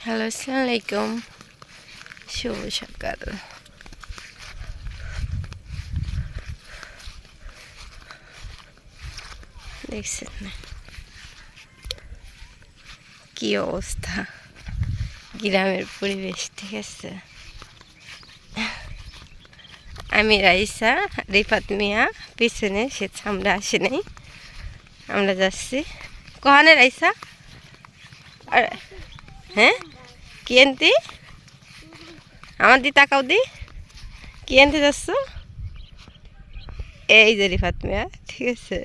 Hello, আসসালামু আলাইকুম। শুভ সকাল। দেখছেন না কি অবস্থা গ্রামের পরিবেশ, ঠিক আছে। আমি রাইসা, রিফাত মিয়া পিছনে, সে আমরা আসি নাই, আমরা যাচ্ছি। কহানে রাইসা? আর হ্যাঁ, কি আনতি? আমার দি তাকাও দি, কি আনতে যাচ্ছ? এই যে রিফাত মিয়া, ঠিক আছে।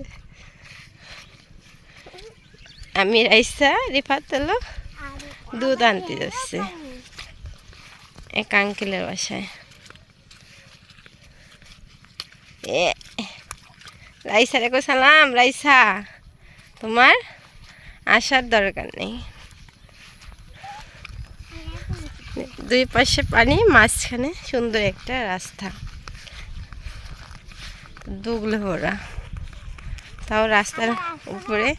আমি রাইসা, রিফাত হলো দুধ আনতে যাচ্ছে এক আঙ্কেলের বাসায়। এ রাইসা রেখো সালাম। রাইসা, তোমার আসার দরকার নেই। দুই পাশে পানি, মাঝখানে সুন্দর একটা রাস্তা, দুগলে ভরা। তাও রাস্তার উপরে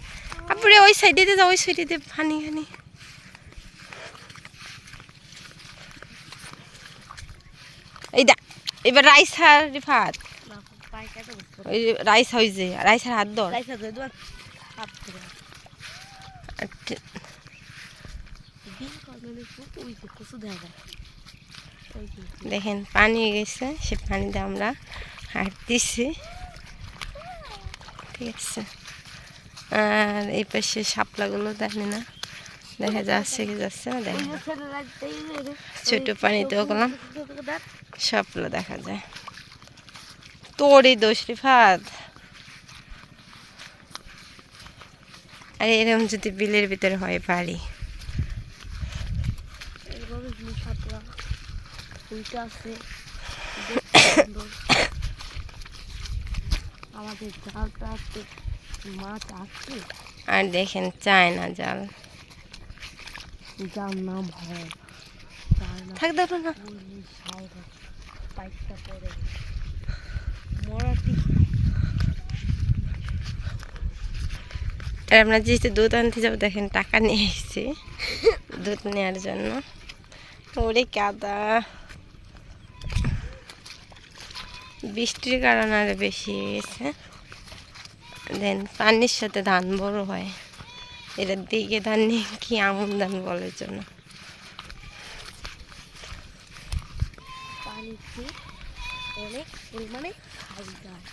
আপরে ওই সাইডে যাও, ওই সাইডে পানি পানি। এই দা এবার রাইসা, রিফাত ওই রাইসা, ওই যে রাইসার হাত ধর। দেখেন পানি গেছে, সে পানিতে আমরা হাঁটতেছি, ঠিক আছে। আর এই পাশে শাপলাগুলো জানি না দেখা যাচ্ছে কি যাচ্ছে না, দেখা ছোট পানিতেও গেলাম, শাপলা দেখা যায়। তোরই দোষ রিফাত। আর এরকম যদি বিলের ভিতরে হয় বাড়ি, আমাদের জালটা আছে, মাছ আছে। আর দেখেন চায়না জাল, যার নাম হয় থাক ধরো না। পাইপটা পরে মরাটি। আর আমরা যেহেতু দুধ আনতে যাবো, দেখেন টাকা নিয়ে এসেছি দুধ নেওয়ার জন্য। ওরে কাদা, বৃষ্টির কারণে আরো বেশি গেছে। দেন পানির সাথে ধান বড় হয়, এটার দিকে ধান নেই কি আমন ধান বলার জন্য। পানিতে অনেক পরিমাণে খাই যায়।